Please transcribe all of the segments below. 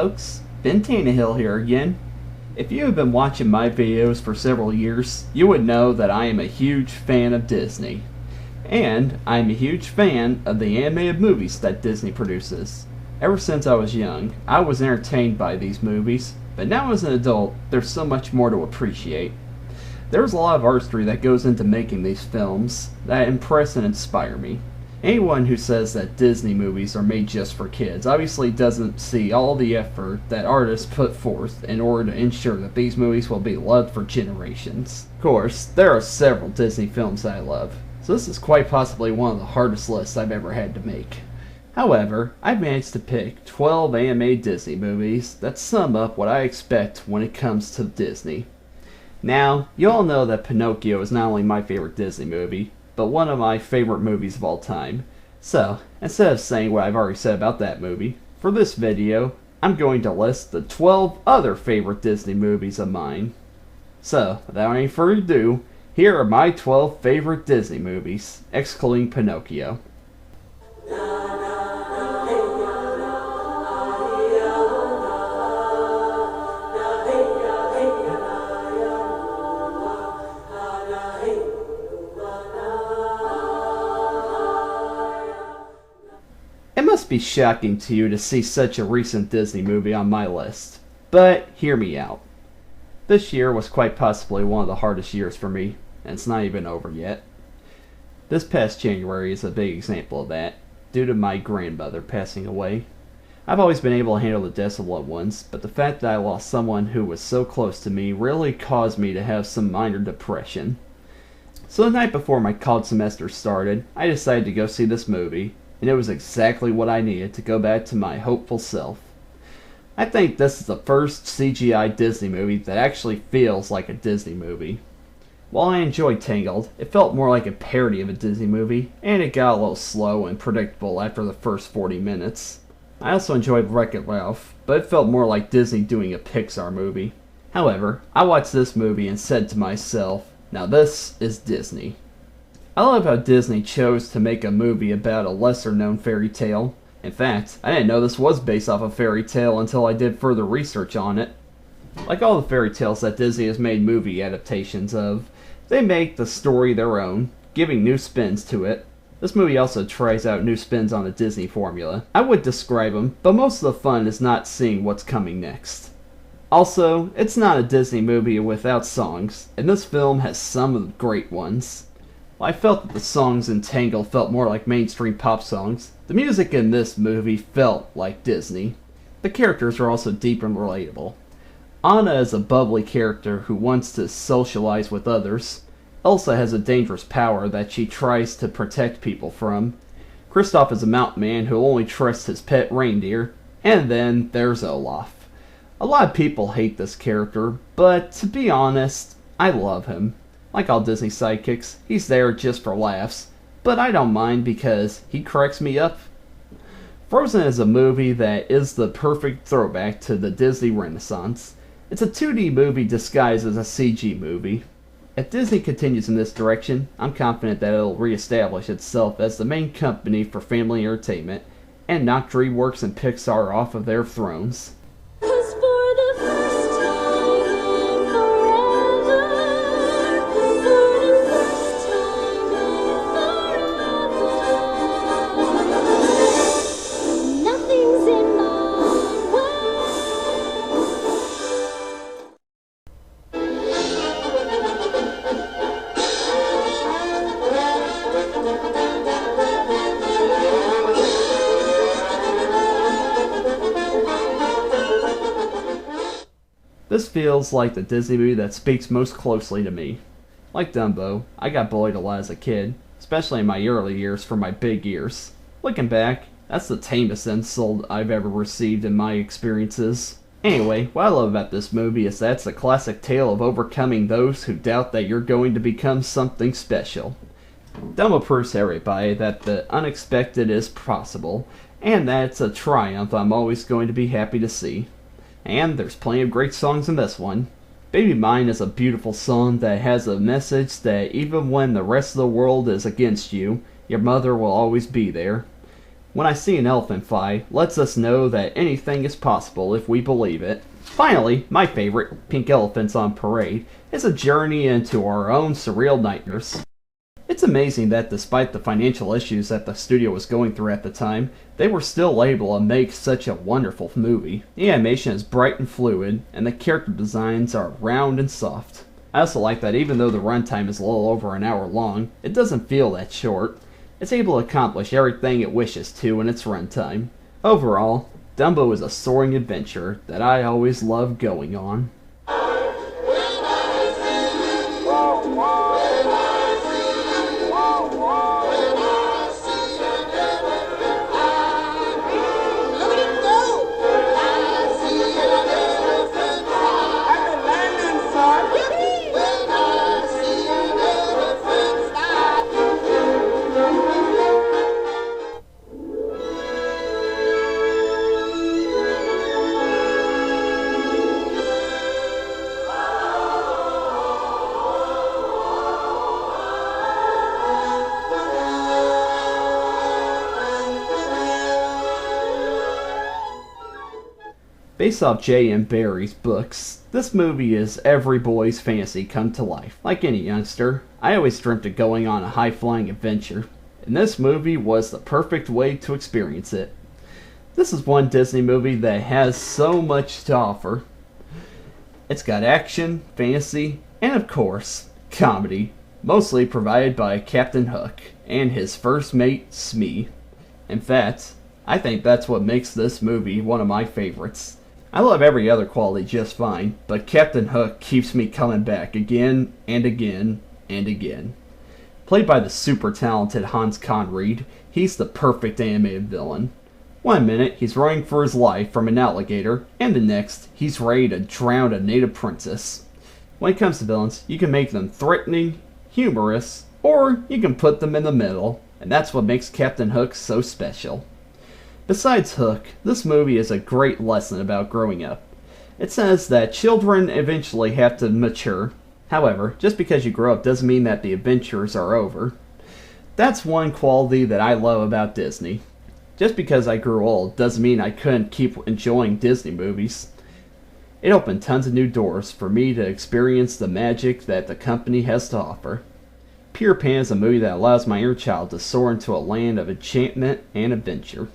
folks, Ben Tannehill here again. If you have been watching my videos for several years, you would know that I am a huge fan of Disney. And I am a huge fan of the animated movies that Disney produces. Ever since I was young, I was entertained by these movies, but now as an adult, there's so much more to appreciate. There's a lot of artistry that goes into making these films that impress and inspire me. Anyone who says that Disney movies are made just for kids obviously doesn't see all the effort that artists put forth in order to ensure that these movies will be loved for generations. Of course, there are several Disney films that I love, so this is quite possibly one of the hardest lists I've ever had to make. However, I've managed to pick 12 animated Disney movies that sum up what I expect when it comes to Disney. Now, you all know that Pinocchio is not only my favorite Disney movie, but one of my favorite movies of all time. So, instead of saying what I've already said about that movie, for this video, I'm going to list the 12 other favorite Disney movies of mine. So, without any further ado, here are my 12 favorite Disney movies, excluding Pinocchio. It must be shocking to you to see such a recent Disney movie on my list, but hear me out. This year was quite possibly one of the hardest years for me, and it's not even over yet. This past January is a big example of that, due to my grandmother passing away. I've always been able to handle the deaths of loved ones, but the fact that I lost someone who was so close to me really caused me to have some minor depression. So the night before my college semester started, I decided to go see this movie, and it was exactly what I needed to go back to my hopeful self. I think this is the first CGI Disney movie that actually feels like a Disney movie. While I enjoyed Tangled, it felt more like a parody of a Disney movie, and it got a little slow and predictable after the first 40 minutes. I also enjoyed Wreck-It Ralph, but it felt more like Disney doing a Pixar movie. However, I watched this movie and said to myself, now this is Disney. I love how Disney chose to make a movie about a lesser-known fairy tale. In fact, I didn't know this was based off a fairy tale until I did further research on it. Like all the fairy tales that Disney has made movie adaptations of, they make the story their own, giving new spins to it. This movie also tries out new spins on the Disney formula. I would describe them, but most of the fun is not seeing what's coming next. Also, it's not a Disney movie without songs, and this film has some of the great ones. While I felt that the songs in Tangled felt more like mainstream pop songs, the music in this movie felt like Disney. The characters are also deep and relatable. Anna is a bubbly character who wants to socialize with others. Elsa has a dangerous power that she tries to protect people from. Kristoff is a mountain man who only trusts his pet reindeer. And then there's Olaf. A lot of people hate this character, but to be honest, I love him. Like all Disney sidekicks, he's there just for laughs, but I don't mind because he cracks me up. Frozen is a movie that is the perfect throwback to the Disney Renaissance. It's a 2D movie disguised as a CG movie. If Disney continues in this direction, I'm confident that it'll reestablish itself as the main company for family entertainment and knock DreamWorks and Pixar off of their thrones. This feels like the Disney movie that speaks most closely to me. Like Dumbo, I got bullied a lot as a kid, especially in my early years for my big ears. Looking back, that's the tamest insult I've ever received in my experiences. Anyway, what I love about this movie is that it's a classic tale of overcoming those who doubt that you're going to become something special. Dumbo proves to everybody that the unexpected is possible, and that it's a triumph I'm always going to be happy to see. And there's plenty of great songs in this one. Baby Mine is a beautiful song that has a message that even when the rest of the world is against you, your mother will always be there. When I See an Elephant Fly lets us know that anything is possible if we believe it. Finally, my favorite, Pink Elephants on Parade, is a journey into our own surreal nightmares. It's amazing that despite the financial issues that the studio was going through at the time, they were still able to make such a wonderful movie. The animation is bright and fluid, and the character designs are round and soft. I also like that even though the runtime is a little over an hour long, it doesn't feel that short. It's able to accomplish everything it wishes to in its runtime. Overall, Dumbo is a soaring adventure that I always love going on. Based off J.M. Barrie's books, this movie is every boy's fantasy come to life. Like any youngster, I always dreamt of going on a high-flying adventure, and this movie was the perfect way to experience it. This is one Disney movie that has so much to offer. It's got action, fantasy, and of course, comedy, mostly provided by Captain Hook and his first mate, Smee. In fact, I think that's what makes this movie one of my favorites. I love every other quality just fine, but Captain Hook keeps me coming back again and again and again. Played by the super talented Hans Conried, he's the perfect animated villain. One minute, he's running for his life from an alligator, and the next, he's ready to drown a native princess. When it comes to villains, you can make them threatening, humorous, or you can put them in the middle, and that's what makes Captain Hook so special. Besides Hook, this movie is a great lesson about growing up. It says that children eventually have to mature. However, just because you grow up doesn't mean that the adventures are over. That's one quality that I love about Disney. Just because I grew old doesn't mean I couldn't keep enjoying Disney movies. It opened tons of new doors for me to experience the magic that the company has to offer. Peter Pan is a movie that allows my inner child to soar into a land of enchantment and adventure.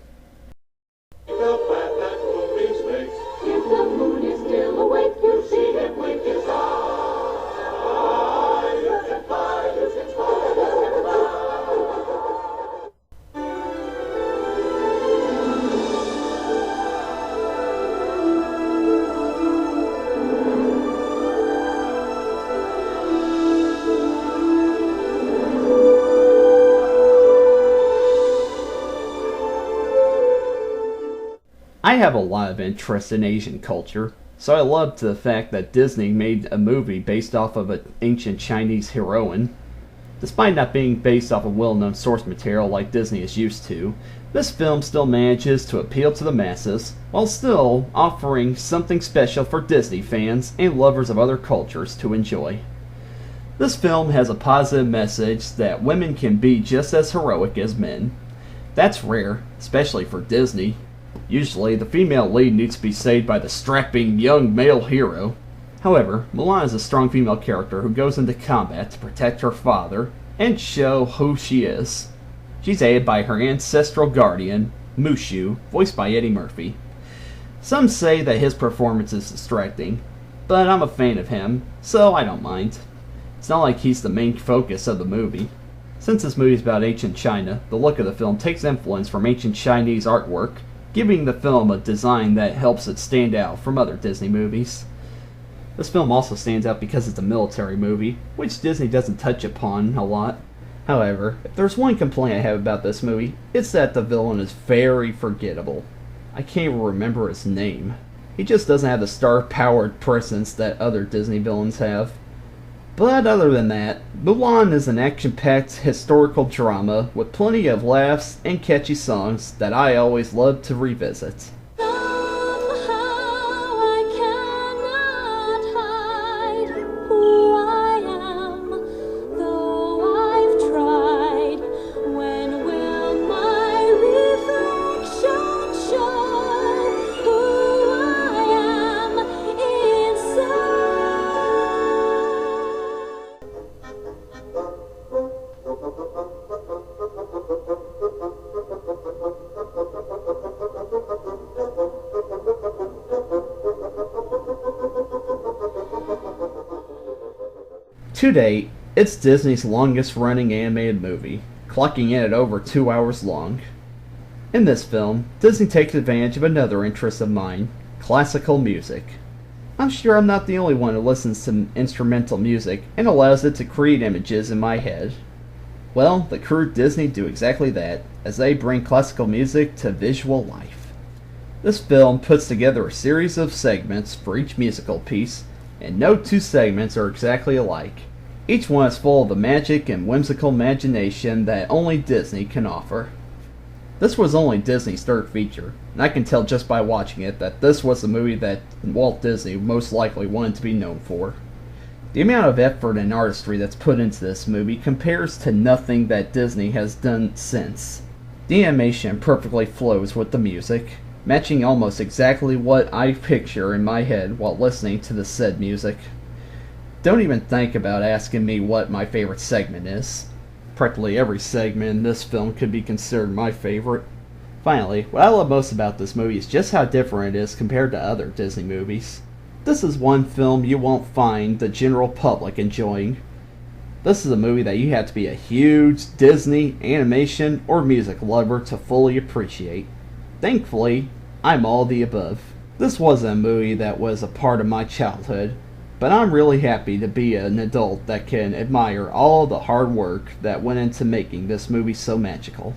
I have a lot of interest in Asian culture, so I loved the fact that Disney made a movie based off of an ancient Chinese heroine. Despite not being based off of well-known source material like Disney is used to, this film still manages to appeal to the masses, while still offering something special for Disney fans and lovers of other cultures to enjoy. This film has a positive message that women can be just as heroic as men. That's rare, especially for Disney. Usually, the female lead needs to be saved by the strapping young male hero. However, Mulan is a strong female character who goes into combat to protect her father and show who she is. She's aided by her ancestral guardian, Mushu, voiced by Eddie Murphy. Some say that his performance is distracting, but I'm a fan of him, so I don't mind. It's not like he's the main focus of the movie. Since this movie is about ancient China, the look of the film takes influence from ancient Chinese artwork, giving the film a design that helps it stand out from other Disney movies. This film also stands out because it's a military movie, which Disney doesn't touch upon a lot. However, if there's one complaint I have about this movie, it's that the villain is very forgettable. I can't even remember his name. He just doesn't have the star-powered presence that other Disney villains have. But other than that, Mulan is an action-packed historical drama with plenty of laughs and catchy songs that I always love to revisit. To date, it's Disney's longest running animated movie, clocking in at over 2 hours long. In this film, Disney takes advantage of another interest of mine, classical music. I'm sure I'm not the only one who listens to instrumental music and allows it to create images in my head. Well, the crew at Disney do exactly that, as they bring classical music to visual life. This film puts together a series of segments for each musical piece, and no two segments are exactly alike. Each one is full of the magic and whimsical imagination that only Disney can offer. This was only Disney's third feature, and I can tell just by watching it that this was the movie that Walt Disney most likely wanted to be known for. The amount of effort and artistry that's put into this movie compares to nothing that Disney has done since. The animation perfectly flows with the music, matching almost exactly what I picture in my head while listening to the said music. Don't even think about asking me what my favorite segment is. Practically every segment in this film could be considered my favorite. Finally, what I love most about this movie is just how different it is compared to other Disney movies. This is one film you won't find the general public enjoying. This is a movie that you have to be a huge Disney, animation, or music lover to fully appreciate. Thankfully, I'm all the above. This wasn't a movie that was a part of my childhood, but I'm really happy to be an adult that can admire all the hard work that went into making this movie so magical.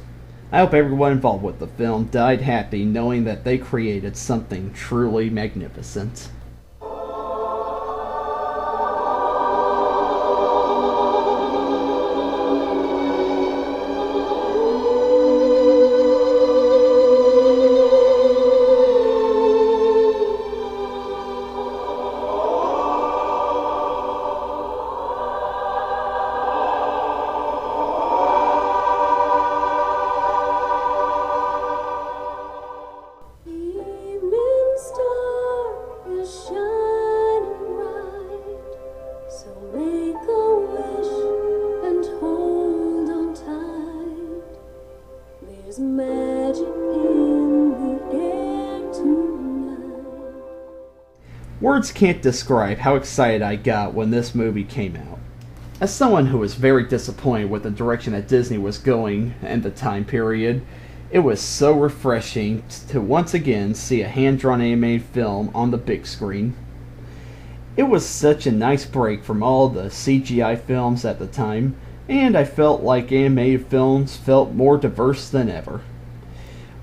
I hope everyone involved with the film died happy knowing that they created something truly magnificent. Words can't describe how excited I got when this movie came out. As someone who was very disappointed with the direction that Disney was going in the time period, it was so refreshing to once again see a hand-drawn animated film on the big screen. It was such a nice break from all the CGI films at the time, and I felt like animated films felt more diverse than ever.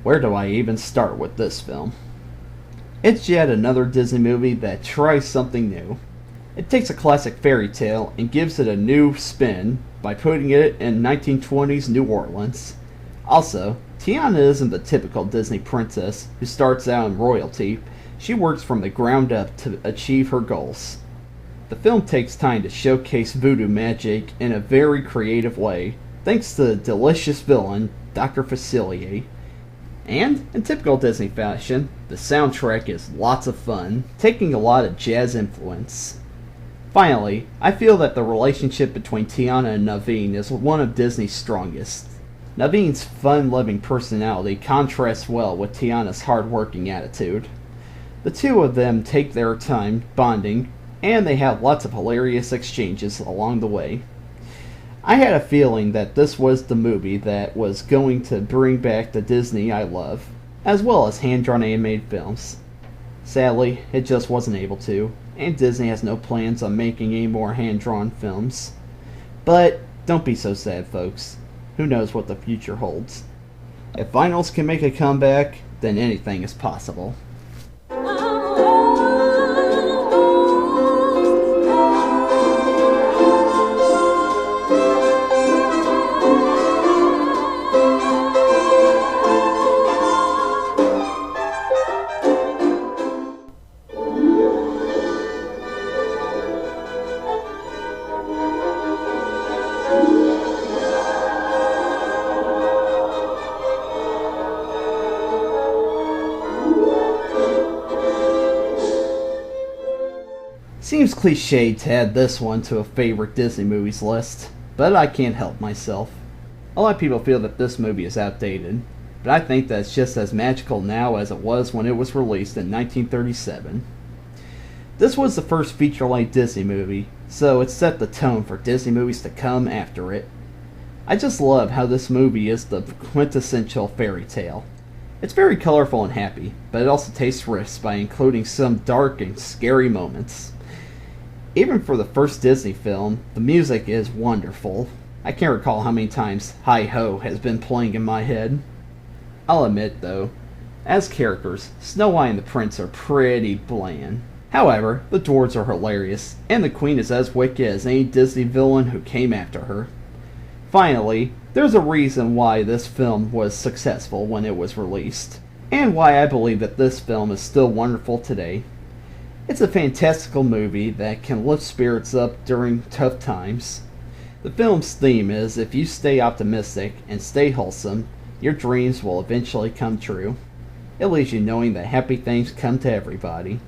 Where do I even start with this film? It's yet another Disney movie that tries something new. It takes a classic fairy tale and gives it a new spin by putting it in 1920s New Orleans. Also, Tiana isn't the typical Disney princess who starts out in royalty. She works from the ground up to achieve her goals. The film takes time to showcase voodoo magic in a very creative way, thanks to the delicious villain, Dr. Facilier. And, in typical Disney fashion, the soundtrack is lots of fun, taking a lot of jazz influence. Finally, I feel that the relationship between Tiana and Naveen is one of Disney's strongest. Naveen's fun-loving personality contrasts well with Tiana's hard-working attitude. The two of them take their time bonding, and they have lots of hilarious exchanges along the way. I had a feeling that this was the movie that was going to bring back the Disney I love, as well as hand-drawn animated films. Sadly, it just wasn't able to, and Disney has no plans on making any more hand-drawn films. But don't be so sad, folks. Who knows what the future holds? If vinyls can make a comeback, then anything is possible. Seems cliche to add this one to a favorite Disney movies list, but I can't help myself. A lot of people feel that this movie is outdated, but I think that it's just as magical now as it was when it was released in 1937. This was the first feature-length Disney movie, so it set the tone for Disney movies to come after it. I just love how this movie is the quintessential fairy tale. It's very colorful and happy, but it also takes risks by including some dark and scary moments. Even for the first Disney film, the music is wonderful. I can't recall how many times Hi Ho has been playing in my head. I'll admit, though, as characters, Snow White and the Prince are pretty bland. However, the dwarves are hilarious, and the Queen is as wicked as any Disney villain who came after her. Finally, there's a reason why this film was successful when it was released, and why I believe that this film is still wonderful today. It's a fantastical movie that can lift spirits up during tough times. The film's theme is if you stay optimistic and stay wholesome, your dreams will eventually come true. It leaves you knowing that happy things come to everybody.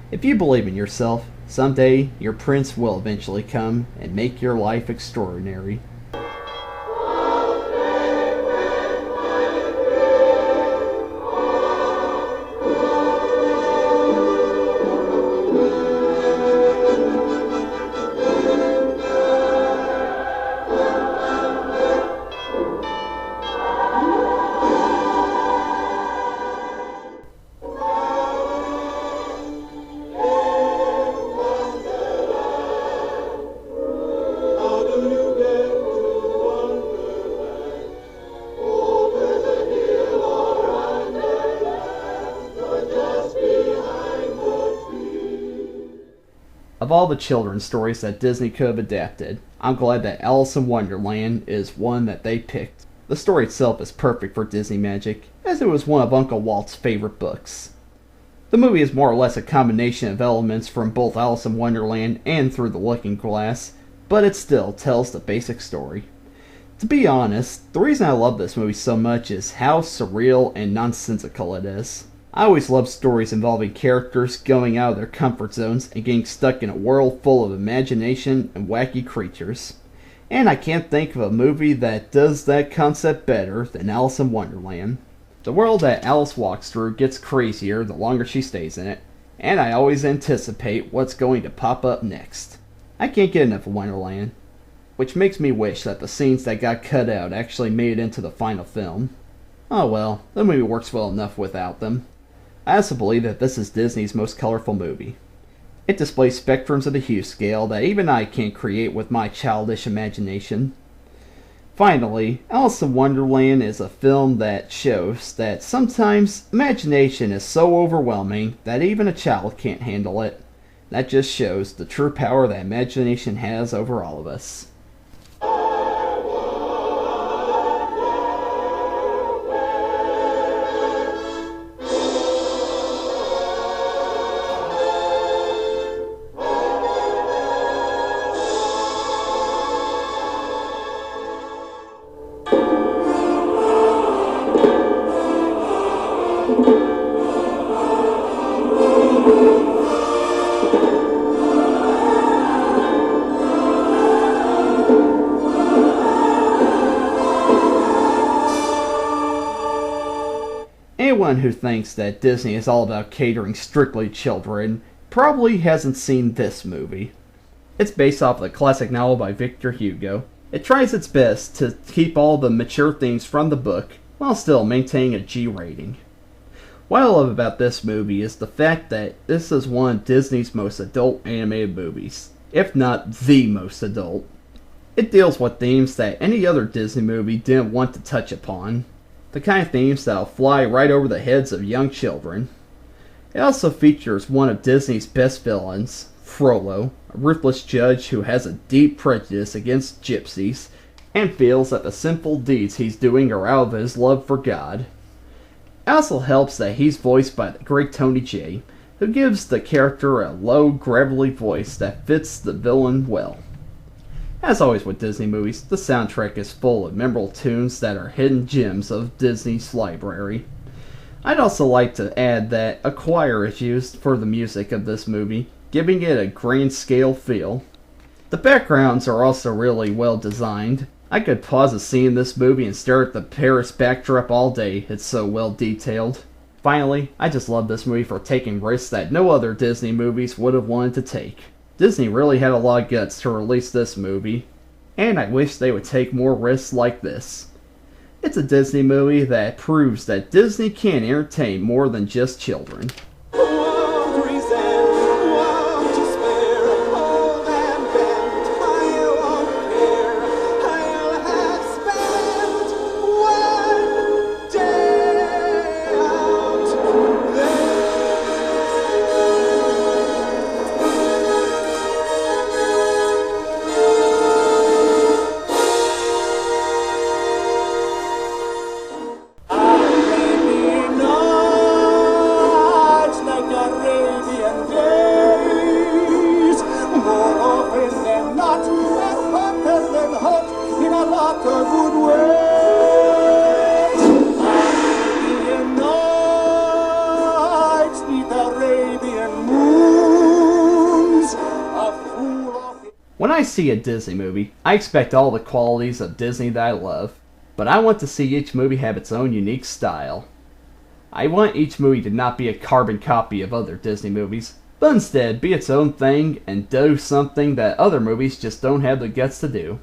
If you believe in yourself, someday your prince will eventually come and make your life extraordinary. Of all the children's stories that Disney could have adapted, I'm glad that Alice in Wonderland is one that they picked. The story itself is perfect for Disney magic, as it was one of Uncle Walt's favorite books. The movie is more or less a combination of elements from both Alice in Wonderland and Through the Looking Glass, but it still tells the basic story. To be honest, the reason I love this movie so much is how surreal and nonsensical it is. I always love stories involving characters going out of their comfort zones and getting stuck in a world full of imagination and wacky creatures. And I can't think of a movie that does that concept better than Alice in Wonderland. The world that Alice walks through gets crazier the longer she stays in it, and I always anticipate what's going to pop up next. I can't get enough of Wonderland, which makes me wish that the scenes that got cut out actually made it into the final film. Oh well, the movie works well enough without them. I also believe that this is Disney's most colorful movie. It displays spectrums of the hue scale that even I can't create with my childish imagination. Finally, Alice in Wonderland is a film that shows that sometimes imagination is so overwhelming that even a child can't handle it. That just shows the true power that imagination has over all of us. Anyone who thinks that Disney is all about catering strictly to children probably hasn't seen this movie. It's based off the classic novel by Victor Hugo. It tries its best to keep all the mature themes from the book while still maintaining a G rating. What I love about this movie is the fact that this is one of Disney's most adult animated movies, if not the most adult. It deals with themes that any other Disney movie didn't want to touch upon. The kind of themes that'll fly right over the heads of young children. It also features one of Disney's best villains, Frollo, a ruthless judge who has a deep prejudice against gypsies and feels that the sinful deeds he's doing are out of his love for God. It also helps that he's voiced by the great Tony Jay, who gives the character a low, gravelly voice that fits the villain well. As always with Disney movies, the soundtrack is full of memorable tunes that are hidden gems of Disney's library. I'd also like to add that a choir is used for the music of this movie, giving it a grand scale feel. The backgrounds are also really well designed. I could pause a scene in this movie and stare at the Paris backdrop all day, it's so well detailed. Finally, I just love this movie for taking risks that no other Disney movies would have wanted to take. Disney really had a lot of guts to release this movie, and I wish they would take more risks like this. It's a Disney movie that proves that Disney can entertain more than just children. When I see a Disney movie, I expect all the qualities of Disney that I love, but I want to see each movie have its own unique style. I want each movie to not be a carbon copy of other Disney movies, but instead be its own thing and do something that other movies just don't have the guts to do.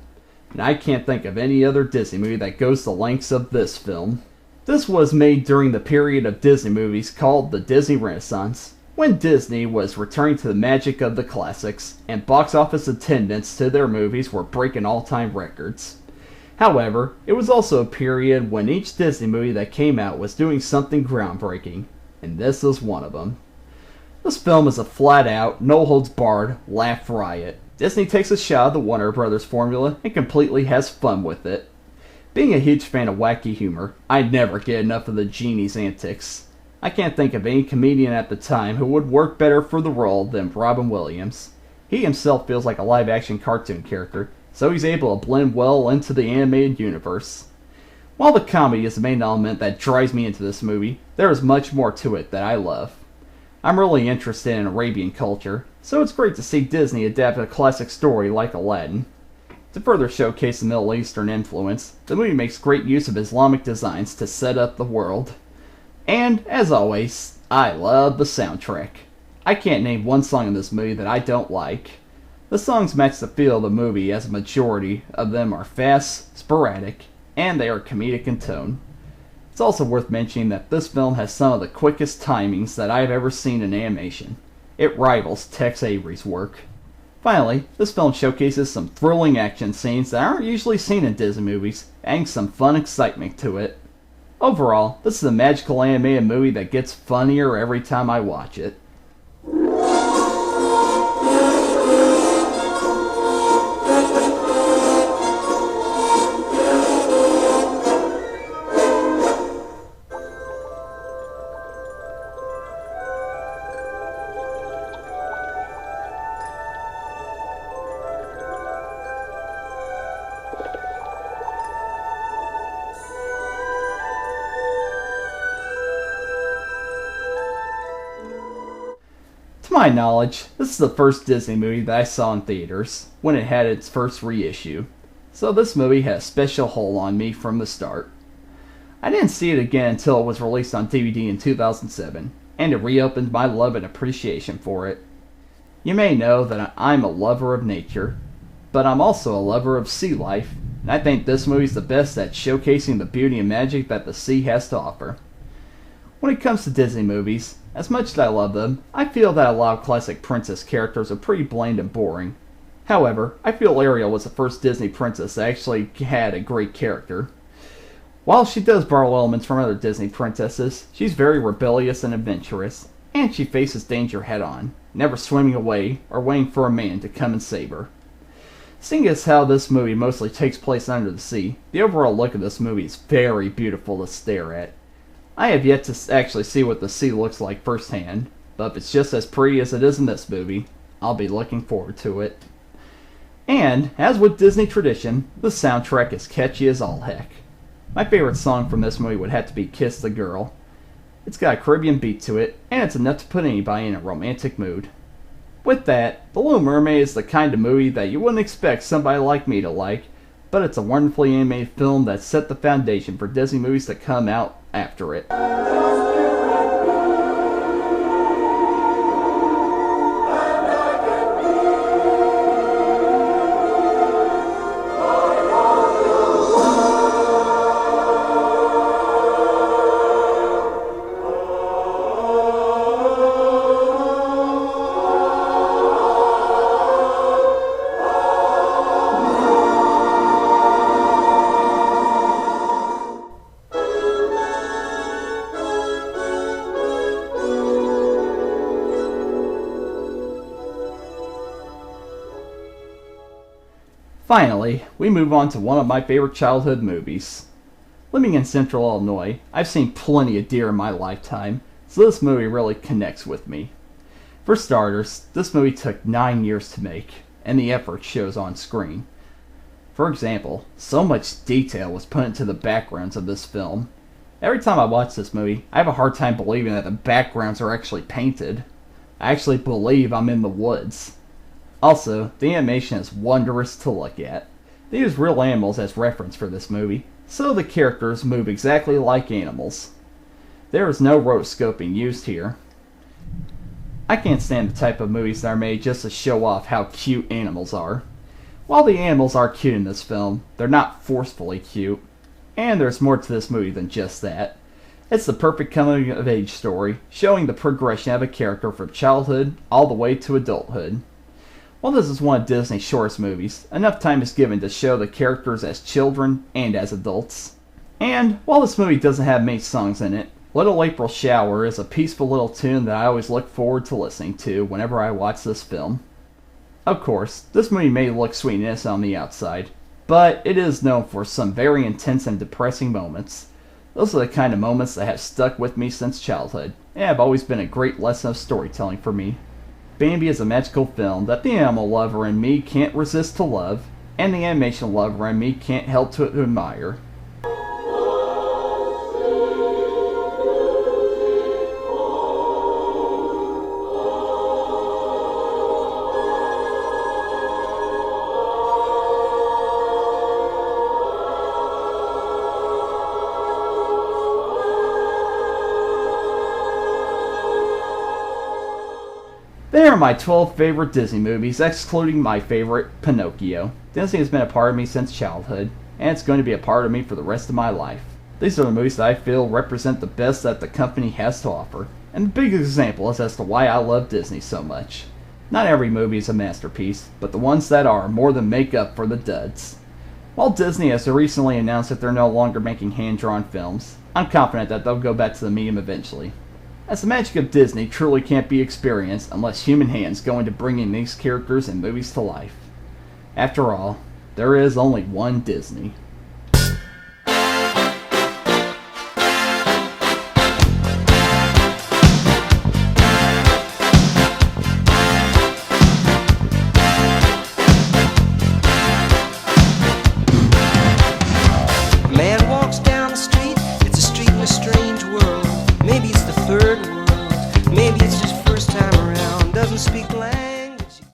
And I can't think of any other Disney movie that goes the lengths of this film. This was made during the period of Disney movies called the Disney Renaissance, when Disney was returning to the magic of the classics, and box office attendance to their movies were breaking all-time records. However, it was also a period when each Disney movie that came out was doing something groundbreaking, and this is one of them. This film is a flat-out, no-holds-barred laugh riot. Disney takes a shot of the Warner Brothers formula and completely has fun with it. Being a huge fan of wacky humor, I never get enough of the genie's antics. I can't think of any comedian at the time who would work better for the role than Robin Williams. He himself feels like a live-action cartoon character, so he's able to blend well into the animated universe. While the comedy is the main element that drives me into this movie, there is much more to it that I love. I'm really interested in Arabian culture, so it's great to see Disney adapt a classic story like Aladdin. To further showcase the Middle Eastern influence, the movie makes great use of Islamic designs to set up the world. And, as always, I love the soundtrack. I can't name one song in this movie that I don't like. The songs match the feel of the movie, as a majority of them are fast, sporadic, and they are comedic in tone. It's also worth mentioning that this film has some of the quickest timings that I've ever seen in animation. It rivals Tex Avery's work. Finally, this film showcases some thrilling action scenes that aren't usually seen in Disney movies, adding some fun excitement to it. Overall, this is a magical animated movie that gets funnier every time I watch it. To my knowledge, this is the first Disney movie that I saw in theaters, when it had its first reissue, so this movie had a special hold on me from the start. I didn't see it again until it was released on DVD in 2007, and it reopened my love and appreciation for it. You may know that I'm a lover of nature, but I'm also a lover of sea life, and I think this movie's the best at showcasing the beauty and magic that the sea has to offer. When it comes to Disney movies, as much as I love them, I feel that a lot of classic princess characters are pretty bland and boring. However, I feel Ariel was the first Disney princess that actually had a great character. While she does borrow elements from other Disney princesses, she's very rebellious and adventurous, and she faces danger head-on, never swimming away or waiting for a man to come and save her. Seeing as how this movie mostly takes place under the sea, the overall look of this movie is very beautiful to stare at. I have yet to actually see what the sea looks like firsthand, but if it's just as pretty as it is in this movie, I'll be looking forward to it. And, as with Disney tradition, the soundtrack is catchy as all heck. My favorite song from this movie would have to be Kiss the Girl. It's got a Caribbean beat to it, and it's enough to put anybody in a romantic mood. With that, The Little Mermaid is the kind of movie that you wouldn't expect somebody like me to like, but it's a wonderfully animated film that set the foundation for Disney movies to come out after it. Finally, we move on to one of my favorite childhood movies. Living in Central Illinois, I've seen plenty of deer in my lifetime, so this movie really connects with me. For starters, this movie took 9 years to make, and the effort shows on screen. For example, so much detail was put into the backgrounds of this film. Every time I watch this movie, I have a hard time believing that the backgrounds are actually painted. I actually believe I'm in the woods. Also, the animation is wondrous to look at. They use real animals as reference for this movie, so the characters move exactly like animals. There is no rotoscoping used here. I can't stand the type of movies that are made just to show off how cute animals are. While the animals are cute in this film, they're not forcefully cute. And there's more to this movie than just that. It's the perfect coming-of-age story, showing the progression of a character from childhood all the way to adulthood. While this is one of Disney's shortest movies, enough time is given to show the characters as children and as adults. And while this movie doesn't have many songs in it, Little April Shower is a peaceful little tune that I always look forward to listening to whenever I watch this film. Of course, this movie may look sweet and innocent on the outside, but it is known for some very intense and depressing moments. Those are the kind of moments that have stuck with me since childhood, and have always been a great lesson of storytelling for me. Bambi is a magical film that the animal lover in me can't resist to love, and the animation lover in me can't help to admire. They are my 12 favorite Disney movies, excluding my favorite, Pinocchio. Disney has been a part of me since childhood, and it's going to be a part of me for the rest of my life. These are the movies that I feel represent the best that the company has to offer, and the biggest example is as to why I love Disney so much. Not every movie is a masterpiece, but the ones that are more than make up for the duds. While Disney has recently announced that they're no longer making hand-drawn films, I'm confident that they'll go back to the medium eventually. As the magic of Disney truly can't be experienced unless human hands go into bringing these characters and movies to life. After all, there is only one Disney. Man walks down the street, it's a street in a strange world. Maybe it's the third world, maybe it's just first time around, doesn't speak language.